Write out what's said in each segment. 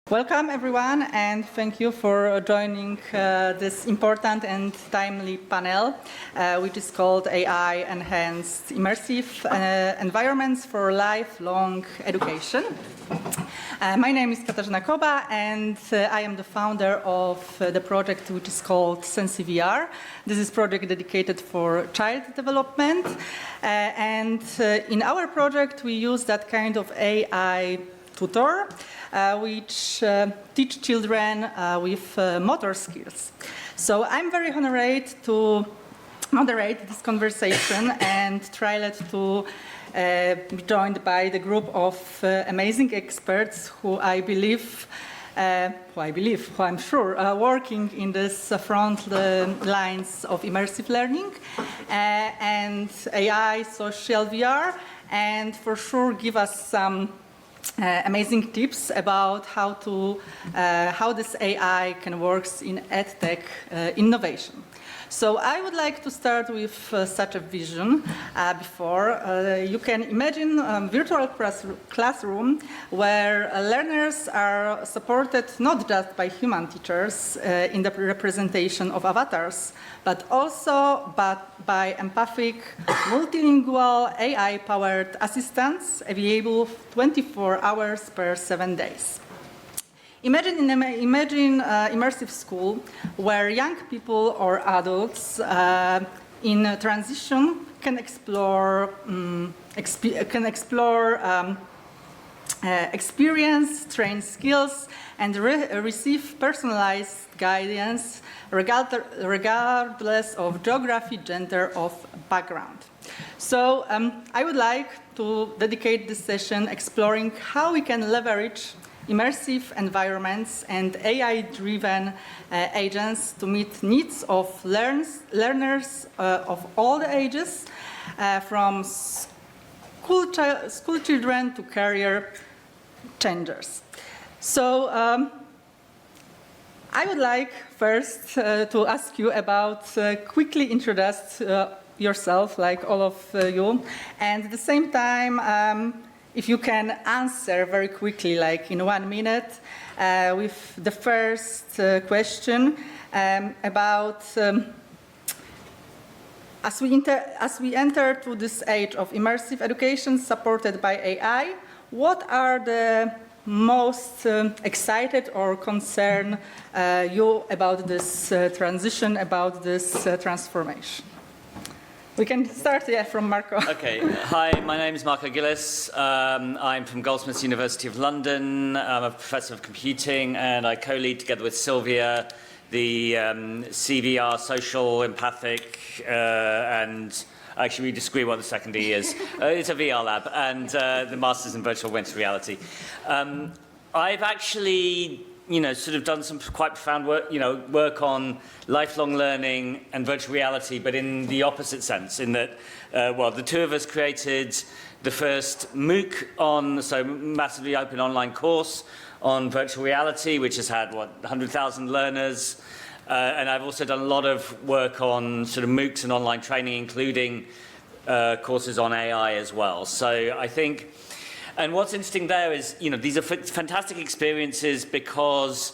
Welcome everyone, and thank you for joining this important and timely panel, which is called AI Enhanced Immersive Environments for Lifelong Education. My name is Katarzyna Koba, and I am the founder of the project which is called SensiVR. This is a project dedicated for child development, and in our project we use that kind of AI tutor, which teach children with motor skills. So I'm very honored to moderate this conversation and try to be joined by the group of amazing experts who I'm sure are working in this front lines of immersive learning and AI, social VR, and for sure give us some amazing tips about how this AI can work in edtech innovation. So I would like to start with such a vision you can imagine a virtual classroom where learners are supported not just by human teachers in the representation of avatars, but also by empathic, multilingual, AI-powered assistants available 24 hours per 7 days. Imagine immersive school where young people or adults in transition can explore experience, train skills, and receive personalized guidance regardless of geography, gender, or background. So I would like to dedicate this session exploring how we can leverage immersive environments and AI-driven agents to meet needs of learners of all the ages, from school children to career changers. So I would like first to ask you about quickly introduce yourself, like all of you, and at the same time if you can answer very quickly, like in 1 minute, with the first question about as we enter to this age of immersive education supported by AI, what are the most excited or concerned you about this transition, about this transformation? We can start from Marco. Okay. Hi, my name is Marco Gillis. I'm from Goldsmiths University of London. I'm a professor of computing, and I co-lead together with Sylvia the CVR, social, empathic, and actually we disagree what the second E is. It's a VR lab, and the Masters in Virtual Augmented Reality. I've actually sort of done some quite profound work, work on lifelong learning and virtual reality, but in the opposite sense, in that, the two of us created the first MOOC so massively open online course on virtual reality, which has had, 100,000 learners. And I've also done a lot of work on sort of MOOCs and online training, including courses on AI as well. So I think, and what's interesting there is, these are fantastic experiences because,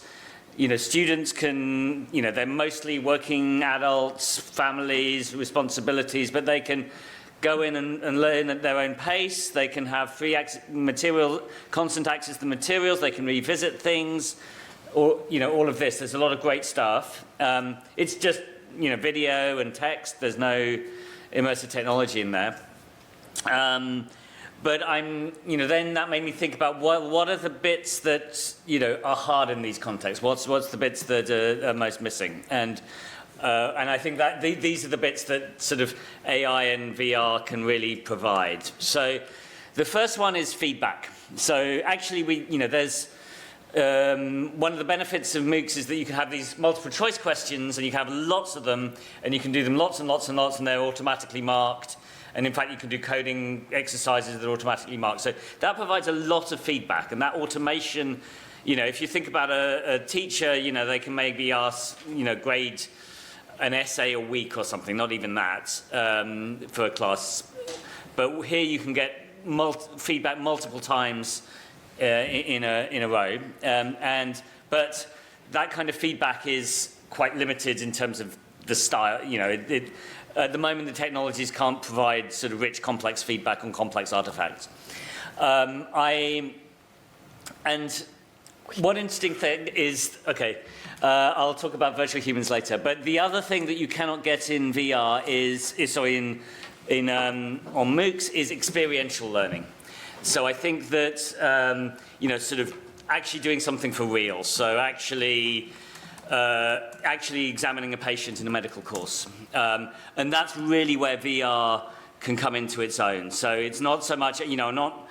students can, they're mostly working adults, families, responsibilities, but they can go in and learn at their own pace. They can have free constant access to the materials. They can revisit things, or, all of this. There's a lot of great stuff. It's just, video and text. There's no immersive technology in there. But then that made me think about what are the bits that, are hard in these contexts? What's the bits that are most missing? And I think that these are the bits that sort of AI and VR can really provide. So the first one is feedback. So actually there's one of the benefits of MOOCs is that you can have these multiple choice questions and you can have lots of them and you can do them lots and lots and lots and they're automatically marked. And in fact, you can do coding exercises that are automatically marked. So that provides a lot of feedback. And that automation, if you think about a teacher, they can maybe ask, grade an essay a week or something, not even that, for a class. But here you can get feedback multiple times in a row. But that kind of feedback is quite limited in terms of the style. You know, at the moment, the technologies can't provide sort of rich, complex feedback on complex artifacts. And one interesting thing is, okay, I'll talk about virtual humans later, but the other thing that you cannot get in VR on MOOCs is experiential learning. So I think that, you know, sort of actually doing something for real. So actually examining a patient in a medical course. And that's really where VR can come into its own. So it's not so much, you know,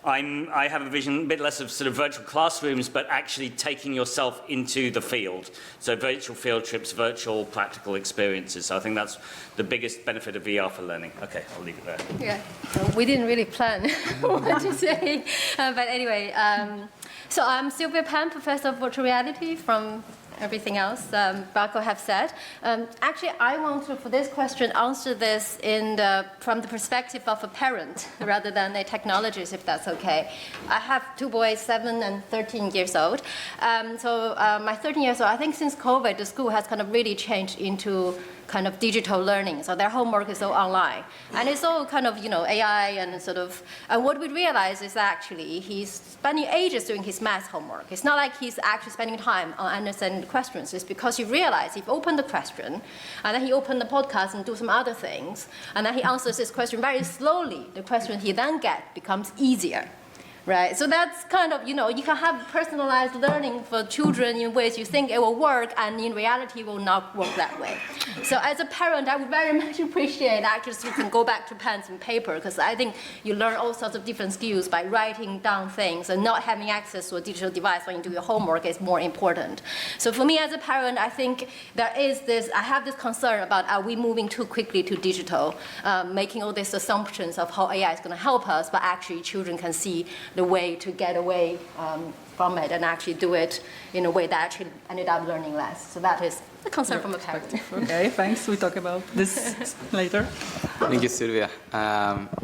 I have a vision a bit less of sort of virtual classrooms, but actually taking yourself into the field. So virtual field trips, virtual practical experiences. So I think that's the biggest benefit of VR for learning. Okay, I'll leave it there. Yeah, we didn't really plan what to say. But anyway, so I'm Sylvia Pan, Professor of Virtual Reality from everything else Marco have said. Actually, I want to, for this question, answer this from the perspective of a parent rather than a technologist, if that's okay. I have two boys, 7 and 13 years old. So my 13 years old, I think since COVID, the school has kind of really changed into kind of digital learning. So their homework is all online. And it's all kind of, you know, AI and sort of, and what we realize is actually he's spending ages doing his math homework. It's not like he's actually spending time on understanding the questions. It's because you realize if you open the question, and then he open the podcast and do some other things, and then he answers this question very slowly, the question he then gets becomes easier. Right, so that's kind of, you know, you can have personalized learning for children in ways you think it will work, and in reality it will not work that way. So as a parent, I would very much appreciate actually so you can go back to pens and paper, because I think you learn all sorts of different skills by writing down things, and not having access to a digital device when you do your homework is more important. So for me as a parent, I think I have this concern about are we moving too quickly to digital, making all these assumptions of how AI is going to help us, but actually children can see the way to get away from it and actually do it in a way that actually ended up learning less. So that is a concern from a parent. Okay, thanks. We'll talk about this later. Thank you, Sylvia.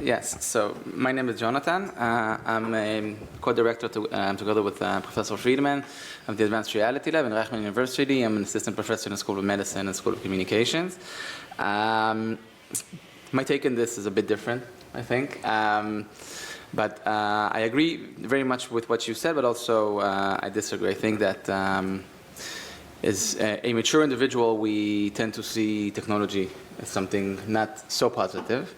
Yes, so my name is Jonathan. I'm a co-director together with Professor Friedman of the Advanced Reality Lab in Reichman University. I'm an assistant professor in the School of Medicine and School of Communications. My take on this is a bit different, I think. But I agree very much with what you said, but also I disagree. I think that as a mature individual, we tend to see technology as something not so positive.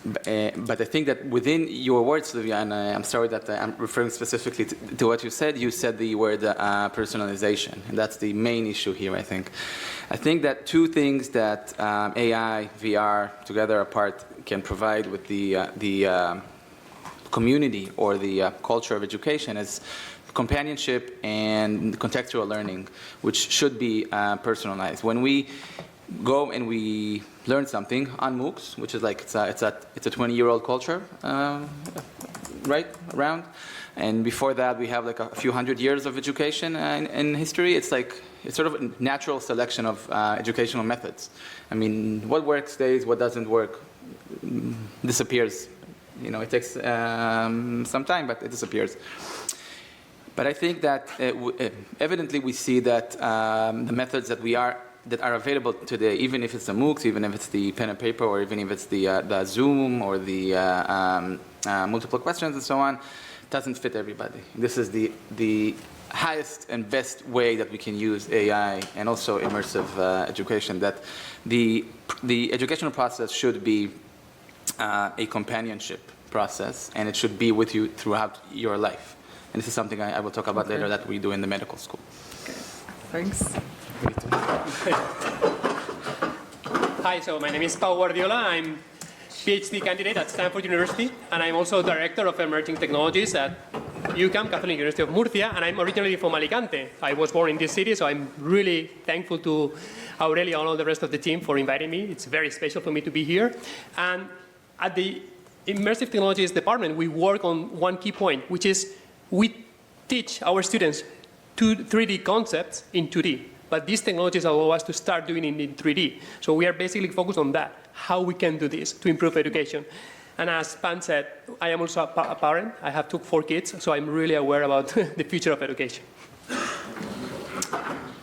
But I think that within your words, Sylvia, and I'm sorry that I'm referring specifically to what you said the word personalization, and that's the main issue here, I think. I think that two things that AI, VR, together apart, can provide with the community or the culture of education is companionship and contextual learning, which should be personalized. When we go and we learn something on MOOCs, which is like it's a 20-year-old culture, right around, and before that we have like a few hundred years of education in history. It's sort of a natural selection of educational methods. I mean, what works stays, what doesn't work disappears. You know, it takes some time, but it disappears. But I think that evidently we see that the methods that are available today, even if it's the MOOCs, even if it's the pen and paper, or even if it's the Zoom or the multiple questions and so on, doesn't fit everybody. This is the highest and best way that we can use AI and also immersive education. That the educational process should be a companionship process, and it should be with you throughout your life. And this is something I will talk about later that we do in the medical school. Okay. Thanks. Hi, so my name is Pablo Guardiola. I'm PhD candidate at Stanford University, and I'm also Director of Emerging Technologies at UCAM, Catholic University of Murcia, and I'm originally from Alicante. I was born in this city, so I'm really thankful to Aurelia and all the rest of the team for inviting me. It's very special for me to be here. And at the Immersive Technologies department, we work on one key point, which is we teach our students 3D concepts in 2D. but these technologies allow us to start doing it in 3D. So we are basically focused on that, how we can do this to improve education. And as Pan said, I am also a parent. I have 4 kids, so I'm really aware about the future of education.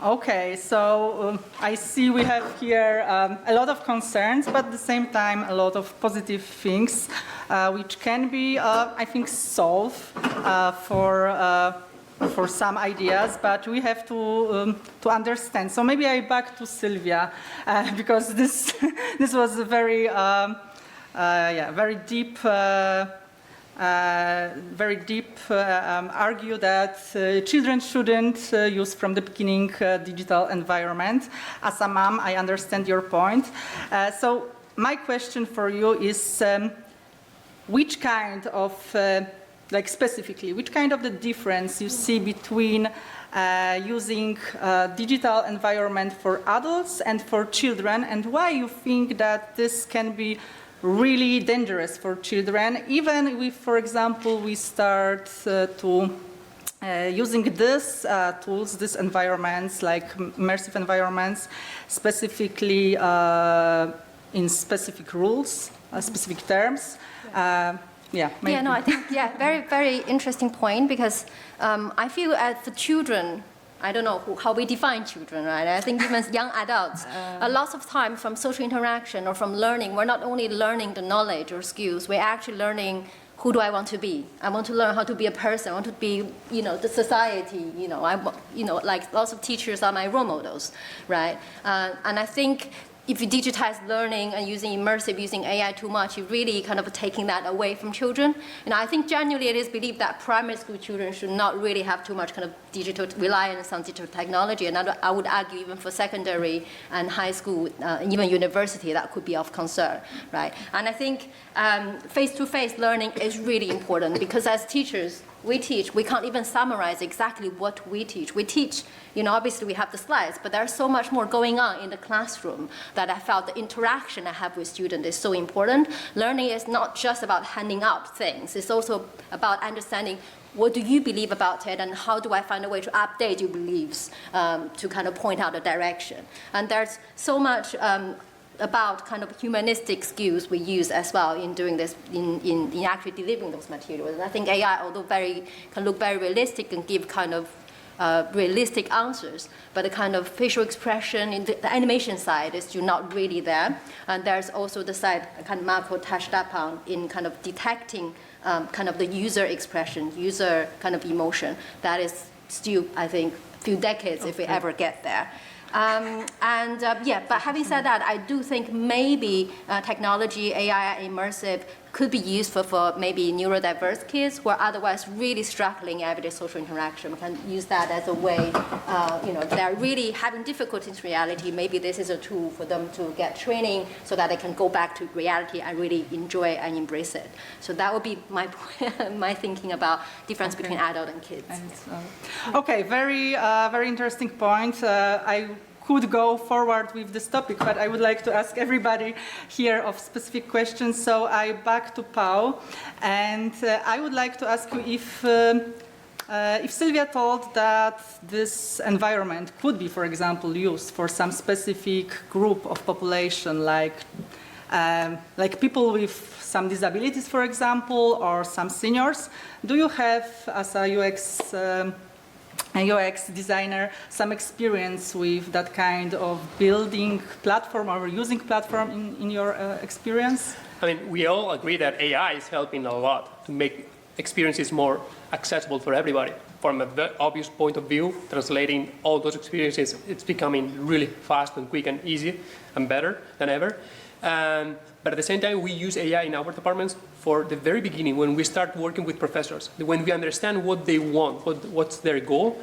Okay, so I see we have here a lot of concerns, but at the same time a lot of positive things which can be, I think, solved for some ideas, but we have to understand. So maybe I back to Sylvia because this was a very very deep. Argue that children shouldn't use from the beginning digital environment. As a mom, I understand your point. So my question for you is, which kind of, specifically, which kind of the difference you see between using digital environment for adults and for children, and why you think that this can be really dangerous for children, even if, for example, we start using these tools, these environments, like immersive environments, specifically in specific rules, specific terms. Yeah, no, I think, very, very interesting point, because I feel for children, I don't know how we define children, right? I think even young adults, a lot of time from social interaction or from learning, we're not only learning the knowledge or skills, we're actually learning who do I want to be. I want to learn how to be a person. I want to be, the society. Like lots of teachers are my role models, right? And I think if you digitize learning and using immersive, using AI too much, you're really kind of taking that away from children. And I think generally it is believed that primary school children should not really have too much kind of digital reliance on digital technology. And I would argue even for secondary and high school, even university, that could be of concern, right? And I think face-to-face learning is really important, because as teachers, we can't even summarize exactly what we teach. We teach, obviously we have the slides, but there's so much more going on in the classroom that I felt the interaction I have with students is so important. Learning is not just about handing out things. It's also about understanding what do you believe about it, and how do I find a way to update your beliefs to kind of point out the direction. And there's so much about kind of humanistic skills we use as well in doing this, in actually delivering those materials. And I think AI, although can look very realistic and give kind of realistic answers, but the kind of facial expression in the animation side is still not really there. And there's also the side kind of Marco touched upon in kind of detecting kind of the user expression, user kind of emotion. That is still, I think, a few decades if we ever get there. But having said that, I do think maybe technology, AI, immersive could be useful for maybe neurodiverse kids who are otherwise really struggling everyday social interaction. We can use that as a way, if they're really having difficulties in reality, maybe this is a tool for them to get training so that they can go back to reality and really enjoy and embrace it. So that would be my my thinking about difference between adult and kids. Okay, very interesting point. I could go forward with this topic, but I would like to ask everybody here of specific questions. So I back to Pau, and I would like to ask you if Sylvia thought that this environment could be, for example, used for some specific group of population, like people with some disabilities, for example, or some seniors. Do you have, as a UX designer, some experience with that kind of building platform or using platform in your experience? I mean, we all agree that AI is helping a lot to make experiences more accessible for everybody. From a very obvious point of view, translating all those experiences, it's becoming really fast and quick and easy and better than ever. But at the same time, we use AI in our departments for the very beginning, when we start working with professors, when we understand what they want, what's their goal.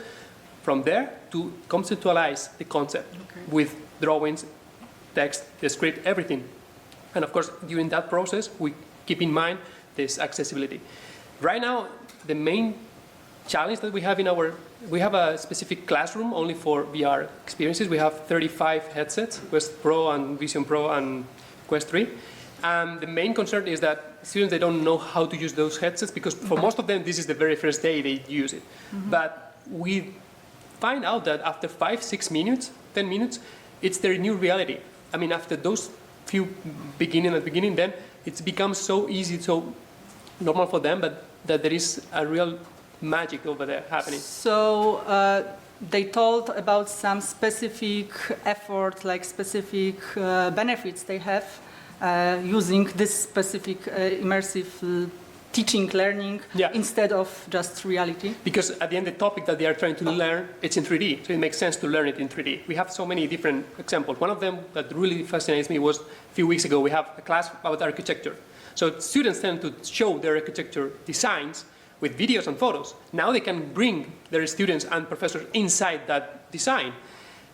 From there, to conceptualize the concept with drawings, text, the script, everything. And of course, during that process, we keep in mind this accessibility. Right now, the main challenge that we have we have a specific classroom only for VR experiences. We have 35 headsets, Quest Pro and Vision Pro and Quest 3. And the main concern is that students, they don't know how to use those headsets, because for most of them, this is the very first day they use it. Mm-hmm. But we find out that after 5, 6 minutes, 10 minutes, it's their new reality. I mean, after those few beginning, then it's become so easy, so normal for them, but that there is a real magic over there happening. So they told about some specific effort, like specific benefits they have using this specific immersive teaching, learning, instead of just reality. Because at the end, the topic that they are trying to learn, it's in 3D, so it makes sense to learn it in 3D. We have so many different examples. One of them that really fascinates me was a few weeks ago, we have a class about architecture. So students tend to show their architecture designs with videos and photos. Now they can bring their students and professors inside that design.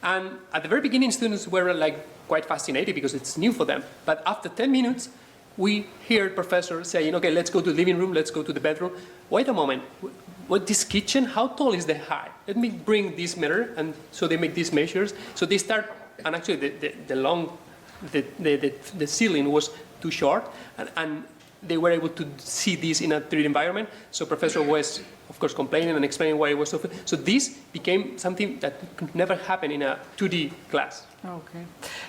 And at the very beginning, students were like quite fascinated because it's new for them. But after 10 minutes, we hear professors saying, okay, let's go to the living room, let's go to the bedroom. Wait a moment, what, this kitchen, how tall is the height? Let me bring this mirror, and so they make these measures. So they start, and actually the ceiling was too short, and they were able to see this in a 3D environment. So professor was, of course, complaining and explaining why it was so. So this became something that could never happen in a 2D class. Okay.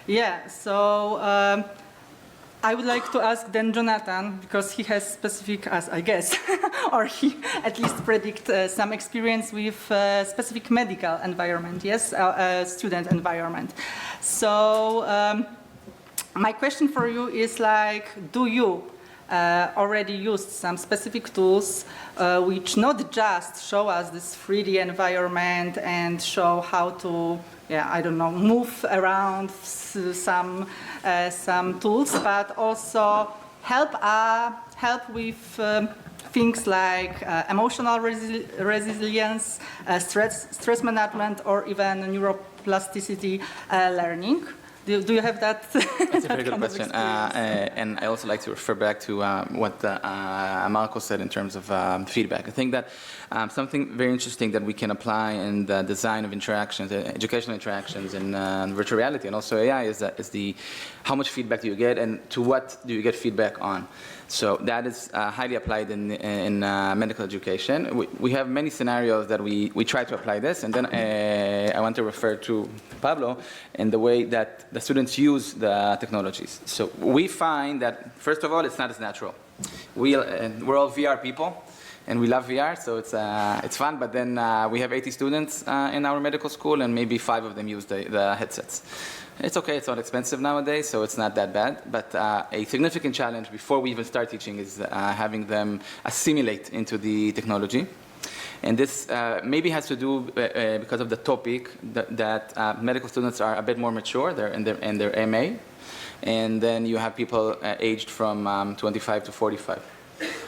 Yeah, so I would like to ask then Jonathan, because he has specific, as I guess, or he at least predict some experience with specific medical environment, yes, student environment. So my question for you is like, do you already used some specific tools which not just show us this 3D environment and show how to, I don't know, move around some tools, but also help with things like emotional resilience, stress management, or even neuroplasticity learning. Do you have that? That's a very good question. And I also like to refer back to what Marco said in terms of feedback. I think that something very interesting that we can apply in the design of interactions, educational interactions in virtual reality and also AI is how much feedback do you get and to what do you get feedback on. So that is highly applied in medical education. We have many scenarios that we try to apply this, and then I want to refer to Pablo in the way that the students use the technologies. So we find that, first of all, it's not as natural. We're all VR people, and we love VR, so it's fun, but then we have 80 students in our medical school, and maybe 5 of them use the headsets. It's okay, it's not expensive nowadays, so it's not that bad. But a significant challenge before we even start teaching is having them assimilate into the technology. And this maybe has to do because of the topic that medical students are a bit more mature, they're in their MA. And then you have people aged from 25 to 45.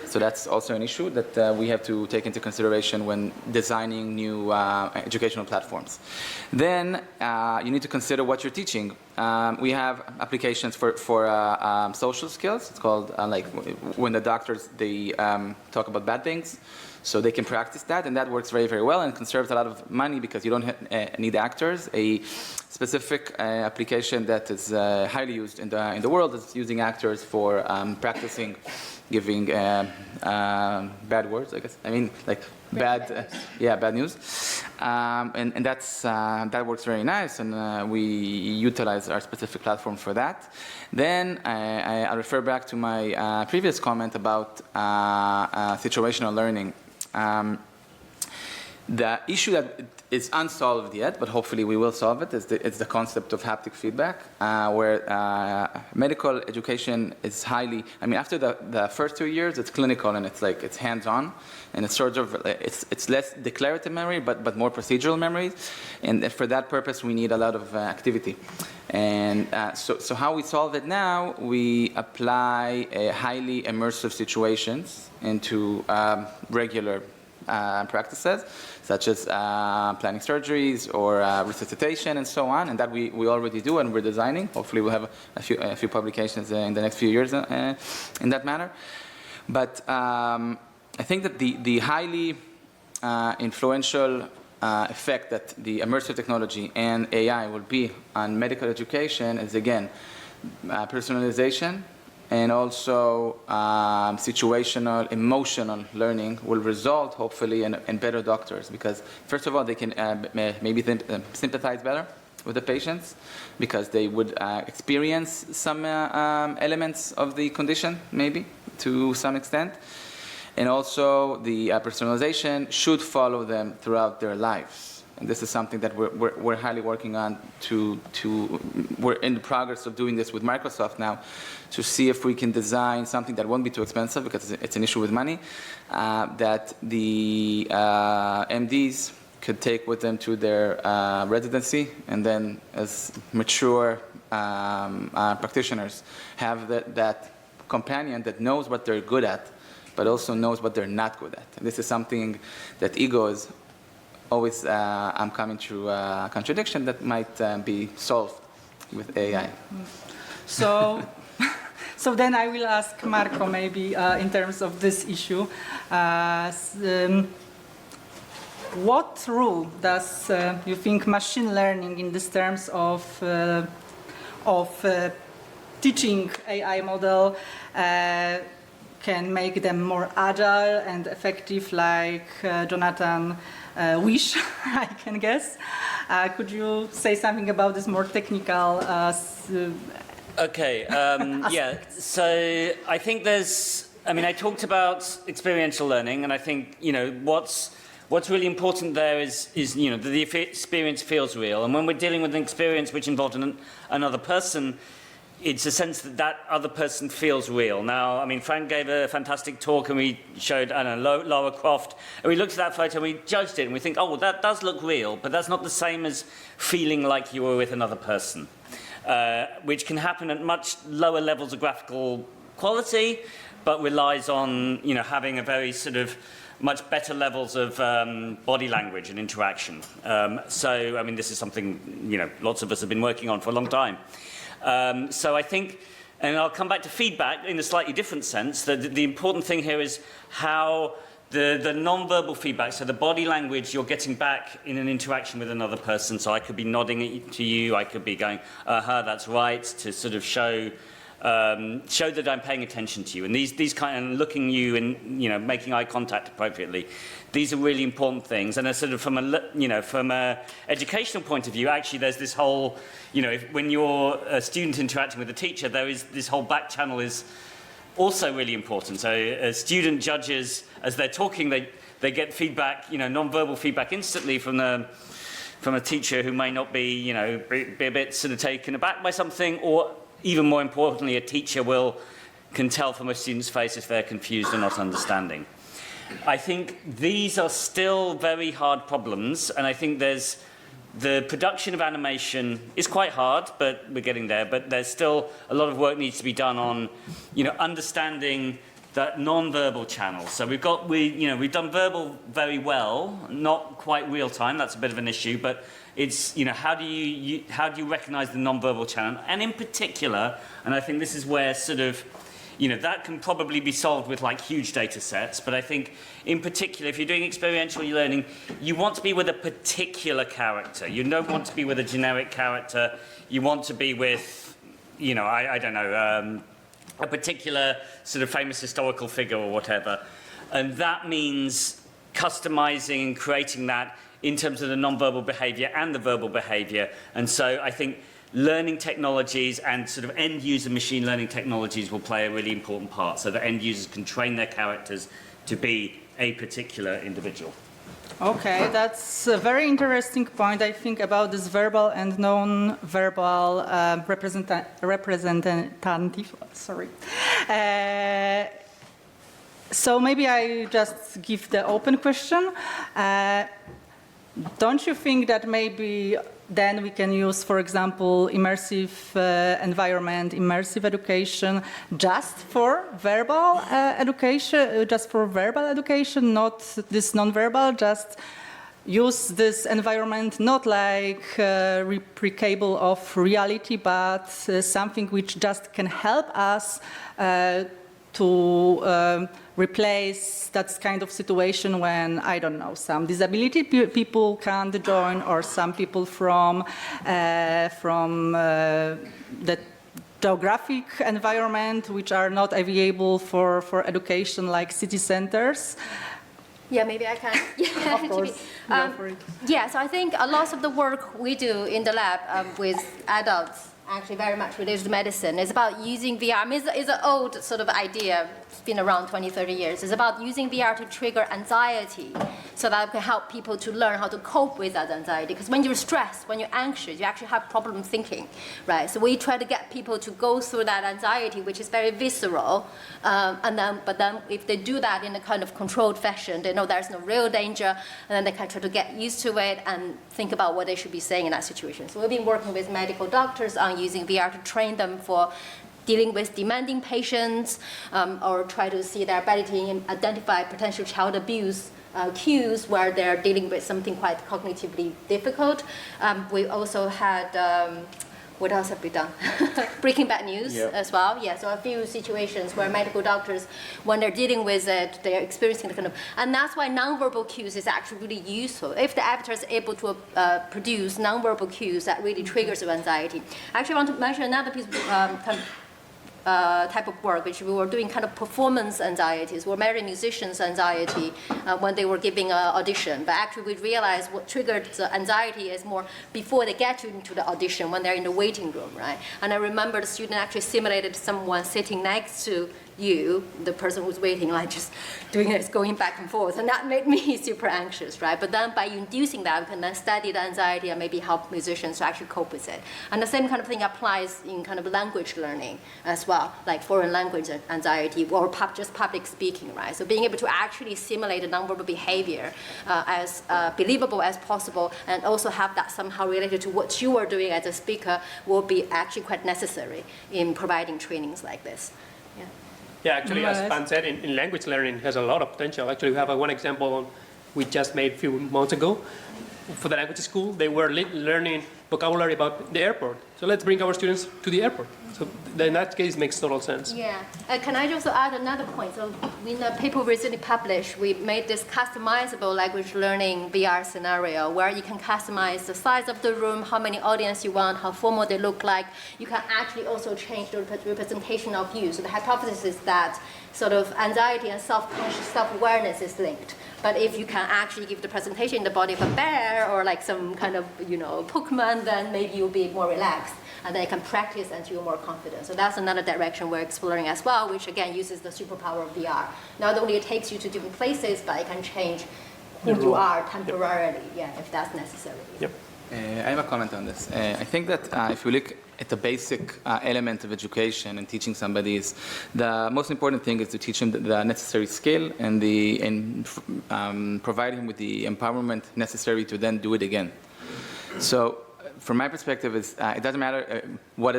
So that's also an issue that we have to take into consideration when designing new educational platforms. Then you need to consider what you're teaching. We have applications for social skills. It's called like when the doctors, they talk about bad things. So they can practice that, and that works very, very well and conserves a lot of money because you don't need actors. A specific application that is highly used in the world is using actors for practicing giving bad words, I guess. I mean, like bad news. And that works very nice, and we utilize our specific platform for that. Then I refer back to my previous comment about situational learning. The issue that is unsolved yet, but hopefully we will solve it, is the concept of haptic feedback, where medical education is highly, I mean, after the first 2 years, it's clinical and it's hands-on, and it's sort of, it's less declarative memory, but more procedural memory, and for that purpose, we need a lot of activity. And so how we solve it now, we apply highly immersive situations into regular practices, such as planning surgeries or resuscitation and so on, and that we already do and we're designing. Hopefully we'll have a few publications in the next few years in that manner. But I think that the highly influential effect that the immersive technology and AI will be on medical education is, again, personalization, and also situational, emotional learning will result, hopefully, in better doctors. Because, first of all, they can maybe sympathize better with the patients, because they would experience some elements of the condition, maybe, to some extent. And also, the personalization should follow them throughout their lives. And this is something that we're highly working on we're in the progress of doing this with Microsoft now, to see if we can design something that won't be too expensive, because it's an issue with money, that the MDs could take with them to their residency, and then as mature practitioners have that companion that knows what they're good at, but also knows what they're not good at. And this is something that ego is always coming to a contradiction that might be solved with AI. So, so then I will ask Marco, maybe in terms of this issue, what role does you think machine learning in this terms of teaching AI model can make them more agile and effective, like Jonathan wish, I can guess. Could you say something about this more technical Okay, yeah, so I think I talked about experiential learning, and I think, what's really important there is that the experience feels real. And when we're dealing with an experience which involved another person, it's a sense that other person feels real. Now, Frank gave a fantastic talk, and we showed, Lara Croft, and we looked at that photo and we judged it, and we think, oh, well, that does look real, but that's not the same as feeling like you were with another person, which can happen at much lower levels of graphical quality, but relies on, having a very sort of much better levels of body language and interaction. This is something, lots of us have been working on for a long time. So I think, and I'll come back to feedback in a slightly different sense, that the important thing here is how the non-verbal feedback, so the body language you're getting back in an interaction with another person. So I could be nodding to you, I could be going, that's right, to sort of show that I'm paying attention to you. And these kind of looking you and, making eye contact appropriately. These are really important things. And sort of from a educational point of view, actually there's this whole, when you're a student interacting with a teacher, there is this whole back channel is also really important. So as student judges, as they're talking, they get feedback, non-verbal feedback instantly from a teacher who may not be, be a bit sort of taken aback by something, or even more importantly, a teacher can tell from a student's face if they're confused or not understanding. I think these are still very hard problems, and I think the production of animation is quite hard, but we're getting there. But there's still a lot of work needs to be done on, understanding that non-verbal channel. So we've done verbal very well, not quite real time. That's a bit of an issue, but it's how do you recognize the non-verbal channel, and in particular, and I think this is where sort of that can probably be solved with like huge data sets, but I think in particular, if you're doing experiential learning, you want to be with a particular character. You don't want to be with a generic character. You want to be with, I don't know, a particular sort of famous historical figure or whatever. And that means customizing and creating that in terms of the non-verbal behavior and the verbal behavior. And so I think learning technologies and sort of end-user machine learning technologies will play a really important part, so that end users can train their characters to be a particular individual. Okay, that's a very interesting point, I think, about this verbal and non-verbal representative. Sorry. So maybe I just give the open question. Don't you think that maybe then we can use, for example, immersive environment, immersive education just for verbal education, not this non-verbal, just use this environment not like replicable of reality, but something which just can help us to replace that kind of situation when, I don't know, some disability people can't join, or some people from that geographic environment which are not available for education, like city centers. Yeah, maybe I can. Yeah, Of course, go for it. Yeah, so I think a lot of the work we do in the lab with adults, actually very much related to medicine, is about using VR. I mean, it's an old sort of idea. It's been around 20, 30 years. It's about using VR to trigger anxiety so that it can help people to learn how to cope with that anxiety. Because when you're stressed, when you're anxious, you actually have problem thinking, right? So we try to get people to go through that anxiety, which is very visceral, but then if they do that in a kind of controlled fashion, they know there's no real danger, and then they can try to get used to it and think about what they should be saying in that situation. So we've been working with medical doctors on using VR to train them for dealing with demanding patients, or try to see their ability to identify potential child abuse cues where they're dealing with something quite cognitively difficult. We also had, what else have we done? Breaking bad news as well. Yeah, so a few situations where medical doctors, when they're dealing with it, they're experiencing the kind of, and that's why nonverbal cues is actually really useful. If the avatar is able to produce nonverbal cues, that really triggers your anxiety. Actually, I want to mention another piece of type of work, which we were doing kind of performance anxieties. We're measuring musicians' anxiety when they were giving an audition. But actually, we realized what triggered the anxiety is more before they get into the audition, when they're in the waiting room, right? And I remember the student actually simulated someone sitting next to you, the person who's waiting, like just doing this, going back and forth. And that made me super anxious, right? But then by inducing that, we can then study the anxiety and maybe help musicians to actually cope with it. And the same kind of thing applies in kind of language learning as well, like foreign language anxiety or just public speaking, right? So being able to actually simulate the nonverbal behavior as believable as possible, and also have that somehow related to what you are doing as a speaker, will be actually quite necessary in providing trainings like this. Yeah. Yeah, actually, as Pan said, in language learning has a lot of potential. Actually, we have one example we just made a few months ago. For the language school, they were learning vocabulary about the airport. So let's bring our students to the airport. So in that case, it makes total sense. Yeah. Can I also add another point? So in a paper recently published, we made this customizable language learning VR scenario where you can customize the size of the room, how many audience you want, how formal they look like. You can actually also change the representation of you. So the hypothesis is that sort of anxiety and self-conscious self-awareness is linked. But if you can actually give the presentation in the body of a bear or like some kind of, Pokemon, then maybe you'll be more relaxed. And then you can practice and you're more confident. So that's another direction we're exploring as well, which again uses the superpower of VR. Not only it takes you to different places, but it can change who you are temporarily, if that's necessary. Yep. I have a comment on this. I think that if you look at the basic element of education and teaching somebody, is the most important thing is to teach them the necessary skill and provide him with the empowerment necessary to then do it again. So from my perspective, it doesn't matter what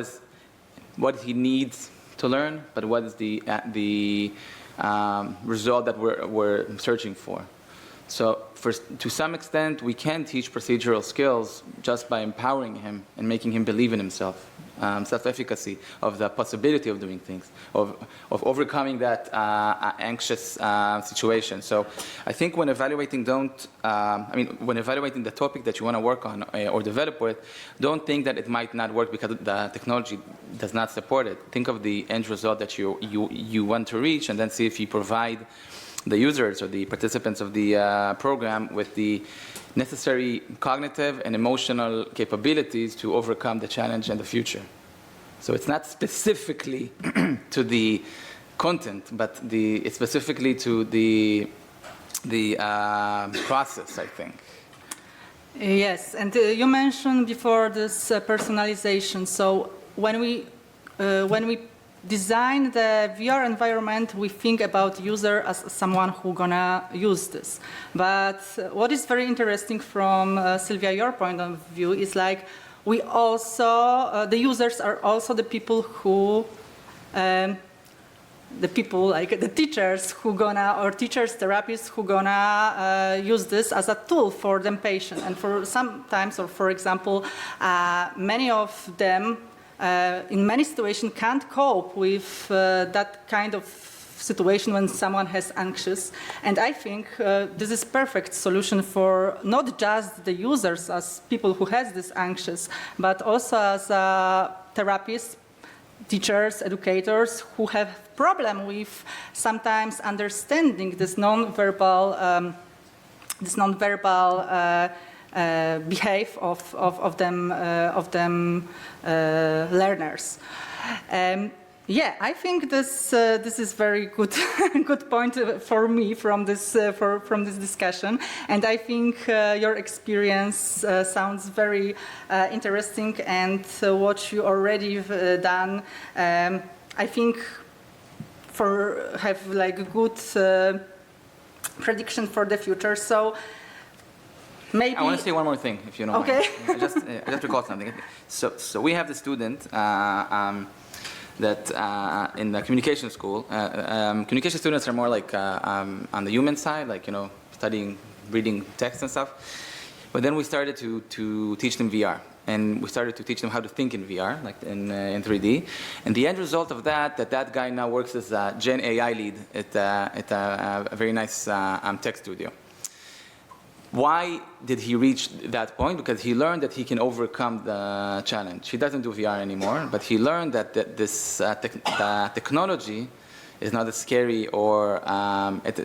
he needs to learn, but what is the result that we're searching for. So to some extent, we can teach procedural skills just by empowering him and making him believe in himself. Self-efficacy of the possibility of doing things, of overcoming that anxious situation. So I think when evaluating, when evaluating the topic that you want to work on or develop with, don't think that it might not work because the technology does not support it. Think of the end result that you want to reach, and then see if you provide the users or the participants of the program with the necessary cognitive and emotional capabilities to overcome the challenge in the future. So it's not specifically to the content, but it's specifically to the process, I think. Yes, and you mentioned before this personalization. So when we design the VR environment, we think about user as someone who's gonna use this. But what is very interesting from Sylvia, your point of view, is like we also, the users are also the people who, like the teachers who gonna, or teachers, therapists who gonna use this as a tool for them patient. And for sometimes, or for example, many of them in many situations can't cope with that kind of situation when someone has anxious. And I think this is perfect solution for not just the users as people who has this anxious, but also as a therapist, teachers, educators who have problem with sometimes understanding this non-verbal behave of them learners. Yeah, I think this is very good good point for me from this discussion, and I think your experience sounds very interesting, and what you already done, I think have like a good prediction for the future. So maybe I want to say one more thing, if you don't okay. mind. I just recalled something. So we have the student that in the communication school, communication students are more like on the human side, like, studying, reading text and stuff. But then we started to teach them VR. And we started to teach them how to think in VR, like in 3D. And the end result of that guy now works as a Gen AI lead at a very nice tech studio. Why did he reach that point? Because he learned that he can overcome the challenge. He doesn't do VR anymore, but he learned that this technology is not as scary, or it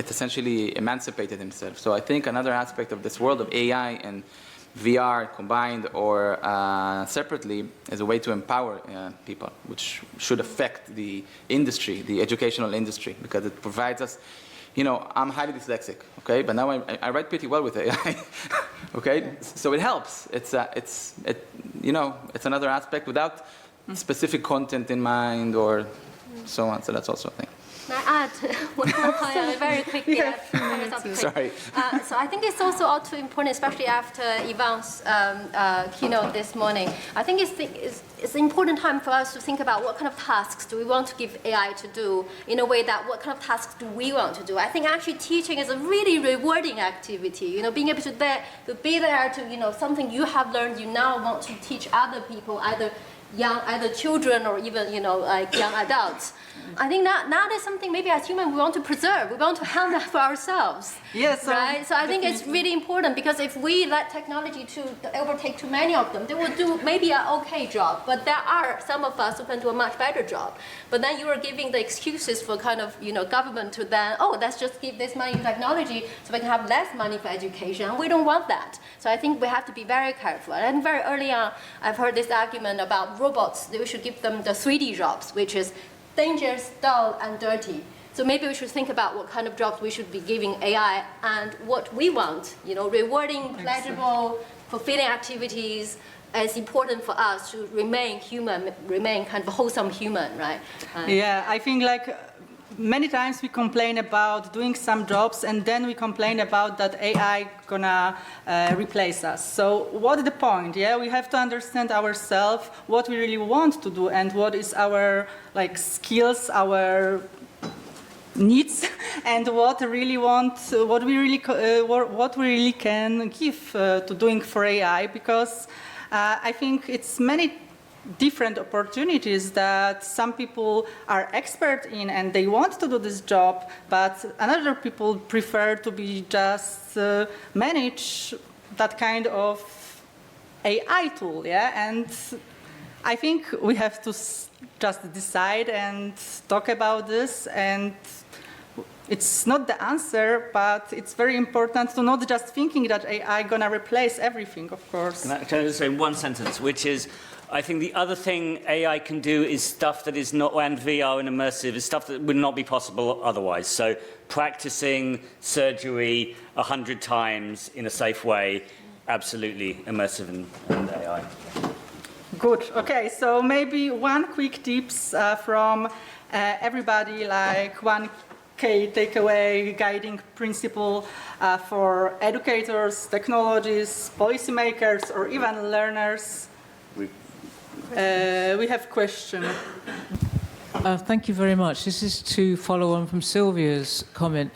essentially emancipated himself. So I think another aspect of this world of AI and VR combined or separately is a way to empower people, which should affect the industry, the educational industry, because it provides us. I'm highly dyslexic, okay, but now I write pretty well with AI, okay. So it helps. It's another aspect without specific content in mind or so on. So that's also a thing. May I add one more point very quickly? Sorry. So I think it's also all too important, especially after Ivan's keynote this morning. I think it's an important time for us to think about what kind of tasks do we want to give AI to do, in a way that what kind of tasks do we want to do. I think actually teaching is a really rewarding activity. Being able to be there to, something you have learned, you now want to teach other people, either children or even, like young adults. I think that is something maybe as humans we want to preserve. We want to have that for ourselves. Yes. Right? So I think it's really important, because if we let technology to overtake too many of them, they will do maybe an okay job, but there are some of us who can do a much better job. But then you are giving the excuses for kind of, government to then, let's just give this money to technology so we can have less money for education. And we don't want that. So I think we have to be very careful. And very early on, I've heard this argument about robots, that we should give them the 3D jobs, which is dangerous, dull, and dirty. So maybe we should think about what kind of jobs we should be giving AI and what we want. Rewarding, pleasurable, fulfilling activities is important for us to remain human, remain kind of a wholesome human, right? Yeah, I think like many times we complain about doing some jobs, and then we complain about that AI gonna replace us. So what's the point? Yeah, we have to understand ourselves, what we really want to do, and what is our skills, our needs, and what we really can give to doing for AI. Because I think it's many different opportunities that some people are expert in and they want to do this job, but another people prefer to be just manage that kind of AI tool, yeah? And I think we have to just decide and talk about this, and it's not the answer, but it's very important to not just thinking that AI gonna replace everything, of course. Can I just say one sentence, which is, I think the other thing AI can do is stuff that is not, and VR and immersive, is stuff that would not be possible otherwise. So practicing surgery 100 times in a safe way, absolutely immersive and AI. Good. Okay, so maybe one quick tips from everybody, like one key takeaway, guiding principle for educators, technologists, policymakers, or even learners. We have a question. Thank you very much. This is to follow on from Sylvia's comment.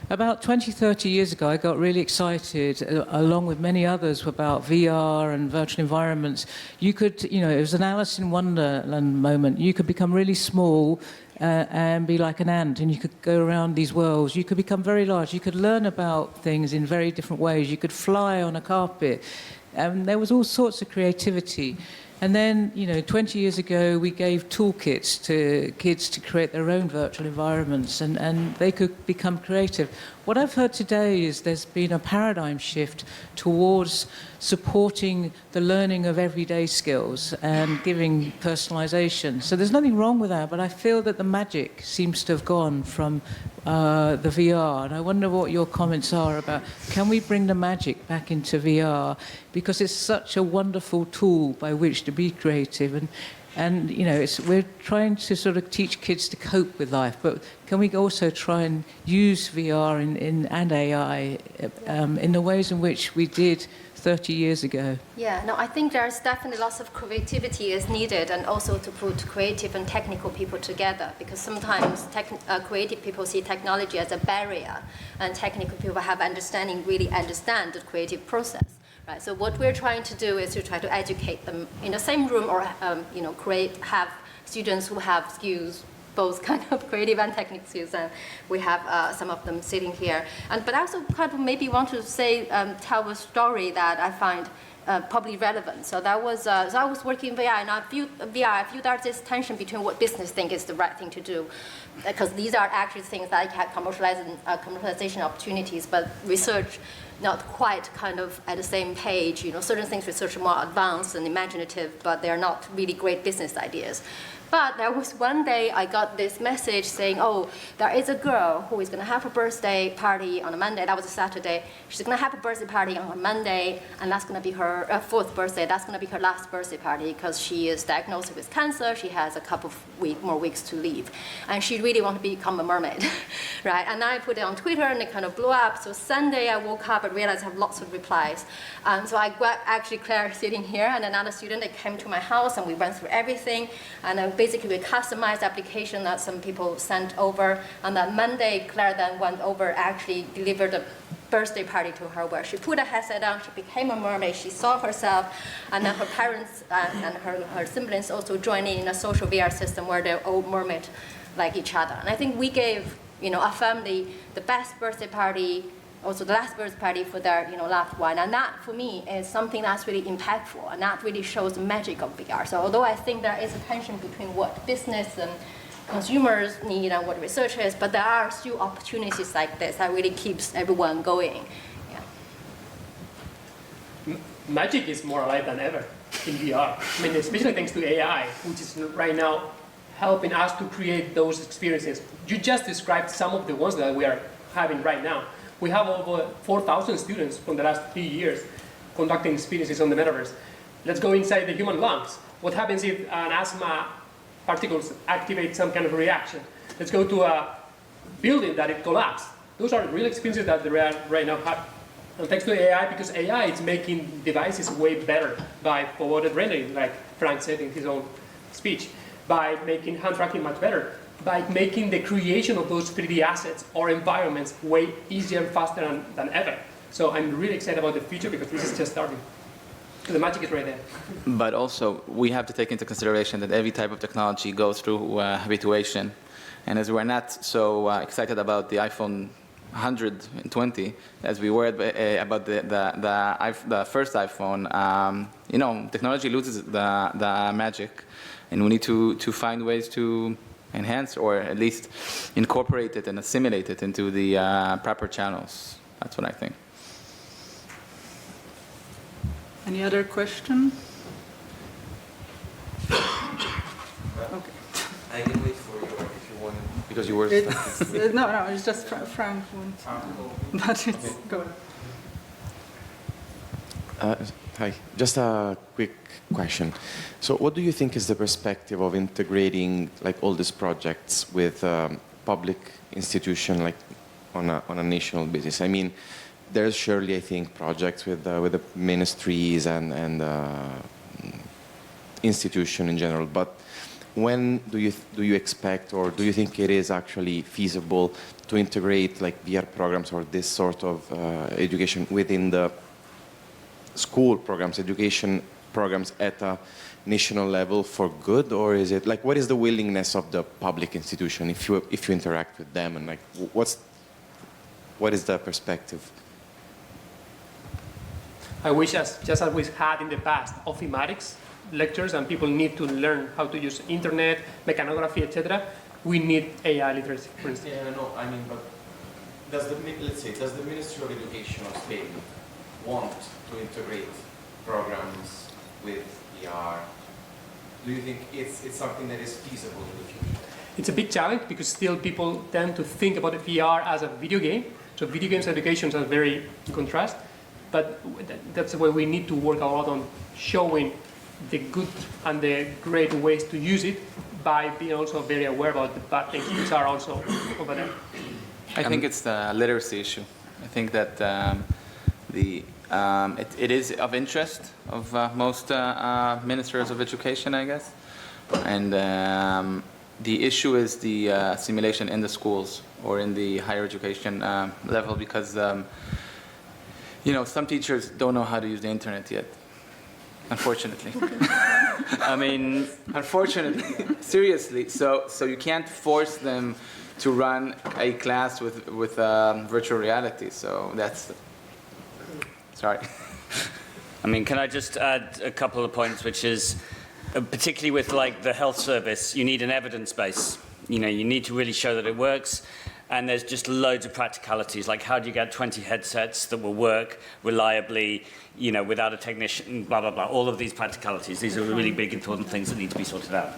About 20, 30 years ago, I got really excited, along with many others, about VR and virtual environments. You could, it was an Alice in Wonderland moment. You could become really small and be like an ant, and you could go around these worlds. You could become very large. You could learn about things in very different ways. You could fly on a carpet. There was all sorts of creativity. And then, 20 years ago, we gave toolkits to kids to create their own virtual environments, and they could become creative. What I've heard today is there's been a paradigm shift towards supporting the learning of everyday skills and giving personalization. So there's nothing wrong with that, but I feel that the magic seems to have gone from the VR. And I wonder what your comments are about, can we bring the magic back into VR? Because it's such a wonderful tool by which to be creative. And we're trying to sort of teach kids to cope with life, but can we also try and use VR and AI in the ways in which we did 30 years ago? Yeah, no, I think there's definitely lots of creativity is needed, and also to put creative and technical people together, because sometimes creative people see technology as a barrier, and technical people really understand the creative process. Right, so what we're trying to do is to try to educate them in the same room, or have students who have skills, both kind of creative and technical skills, and we have some of them sitting here. But I also kind of maybe want to say, tell a story that I find probably relevant. So that was, so I was working in VR, and I feel there's this tension between what business think is the right thing to do, because these are actually things that have commercialization opportunities, but research not quite kind of at the same page. Certain things research are more advanced and imaginative, but they're not really great business ideas. But there was one day I got this message saying, oh, there is a girl who is going to have a birthday party on a Monday. That was a Saturday. She's going to have a birthday party on a Monday, and that's going to be her fourth birthday. That's going to be her last birthday party, because she is diagnosed with cancer. She has a couple of more weeks to live. And she really wants to become a mermaid, right? And I put it on Twitter, and it kind of blew up. So Sunday I woke up and realized I have lots of replies. So I got actually Claire sitting here, and another student that came to my house, and we went through everything. And basically, we customized application that some people sent over. On that Monday, Claire then went over, actually delivered a birthday party to her, where she put a headset on, she became a mermaid, she saw herself, and then her parents and her siblings also joined in a social VR system where they're all mermaid like each other. And I think we gave a family the best birthday party, also the last birthday party for their loved one. And that, for me, is something that's really impactful, and that really shows the magic of VR. So although I think there is a tension between what business and consumers need and what research is, but there are still opportunities like this that really keeps everyone going. Yeah. Magic is more alive than ever in VR. I mean, especially thanks to AI, which is right now helping us to create those experiences. You just described some of the ones that we are having right now. We have over 4,000 students from the last 3 years conducting experiences on the metaverse. Let's go inside the human lungs. What happens if an asthma particles activate some kind of reaction? Let's go to a building that it collapsed. Those are real experiences that they are right now have. And thanks to AI, because AI is making devices way better by forwarded rendering, like Frank said in his own speech, by making hand tracking much better, by making the creation of those 3D assets or environments way easier and faster than ever. So I'm really excited about the future, because this is just starting. The magic is right there. But also, we have to take into consideration that every type of technology goes through habituation. And as we're not so excited about the iPhone 120 as we were about the first iPhone, technology loses the magic, and we need to find ways to enhance, or at least incorporate it and assimilate it into the proper channels. That's what I think. Any other question? Okay. I can wait for you if you want, because you were. No, it's just Frank wants, but it's go on. Hi, just a quick question. So, what do you think is the perspective of integrating like all these projects with public institution, like on a national basis? I mean, there's surely, I think, projects with the ministries and institution in general. But when do you expect, or do you think it is actually feasible to integrate like VR programs or this sort of education within the school programs, education programs at a national level for good? Or is it like, what is the willingness of the public institution if you interact with them, and like what is the perspective? I wish, just as we had in the past, of thematics, lectures and people need to learn how to use internet, mechanography, etc., we need AI literacy, for instance. Yeah, no, I mean, but does the Ministry of Education of Spain want to integrate programs with VR? Do you think it's something that is feasible in the future? It's a big challenge because still people tend to think about VR as a video game. So video games educations are very in contrast, but that's where we need to work a lot on showing the good and the great ways to use it by being also very aware about the bad things which are also over there. I think it's the literacy issue. I think that it is of interest of most ministers of education, I guess. And the issue is the simulation in the schools or in the higher education level because, some teachers don't know how to use the internet yet, unfortunately. I mean, unfortunately, seriously. So you can't force them to run a class with virtual reality. So that's, sorry. I mean, can I just add a couple of points, which is, particularly with like the health service, you need an evidence base. You need to really show that it works. And there's just loads of practicalities, like how do you get 20 headsets that will work reliably, without a technician, blah, blah, blah. All of these practicalities. These are really big, important things that need to be sorted out.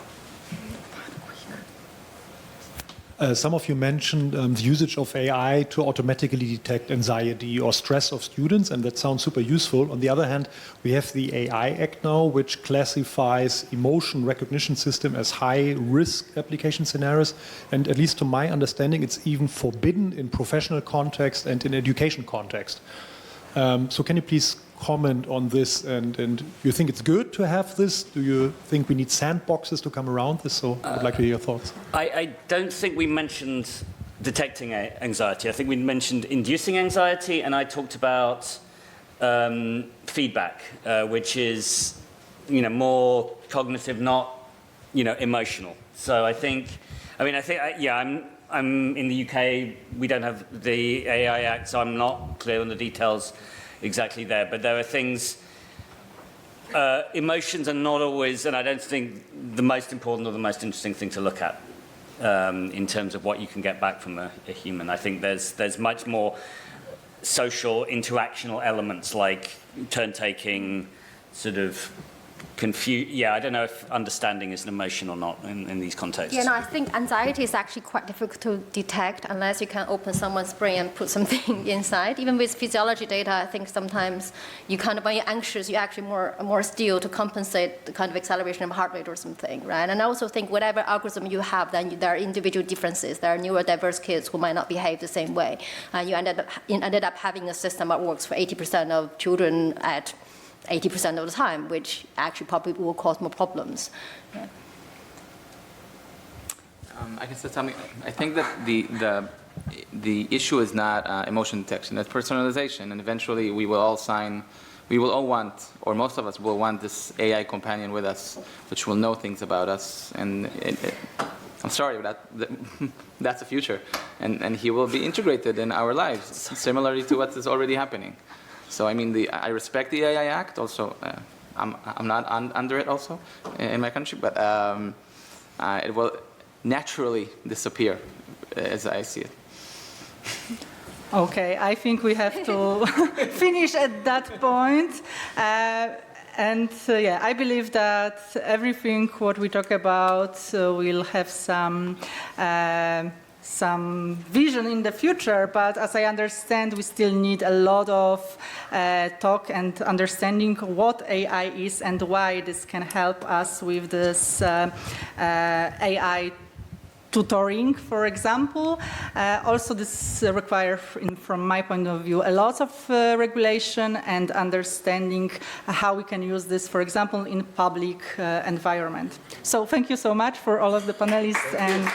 Some of you mentioned the usage of AI to automatically detect anxiety or stress of students, and that sounds super useful. On the other hand, we have the AI Act now, which classifies emotion recognition system as high-risk application scenarios, and at least to my understanding, it's even forbidden in professional context and in education context. So can you please comment on this, and you think it's good to have this? Do you think we need sandboxes to come around this? So I'd like to hear your thoughts. I don't think we mentioned detecting anxiety. I think we mentioned inducing anxiety, and I talked about feedback, which is more cognitive, not emotional. So I'm in the UK. We don't have the AI Act, so I'm not clear on the details exactly there, but there are things, emotions are not always, and I don't think the most important or the most interesting thing to look at in terms of what you can get back from a human. I think there's much more social interactional elements like turn-taking, sort of I don't know if understanding is an emotion or not in these contexts. Yeah, no, I think anxiety is actually quite difficult to detect unless you can open someone's brain and put something inside. Even with physiology data, I think sometimes when you're anxious, you're actually more still to compensate the kind of acceleration of heart rate or something, right? And I also think whatever algorithm you have, then there are individual differences. There are neurodiverse kids who might not behave the same way. And you ended up having a system that works for 80% of children at 80% of the time, which actually probably will cause more problems. Yeah. I can say something. I think that the issue is not emotion detection, it's personalization, and eventually we will all want, or most of us will want this AI companion with us, which will know things about us, and I'm sorry, but that's the future, and he will be integrated in our lives, similarly to what is already happening. So I mean, I respect the AI Act. Also, I'm not under it also in my country, but it will naturally disappear as I see it. Okay, I think we have to finish at that point. I believe that everything what we talk about will have some vision in the future, but as I understand, we still need a lot of talk and understanding what AI is and why this can help us with this AI tutoring, for example. Also, this requires, from my point of view, a lot of regulation and understanding how we can use this, for example, in public environment. So thank you so much for all of the panelists. And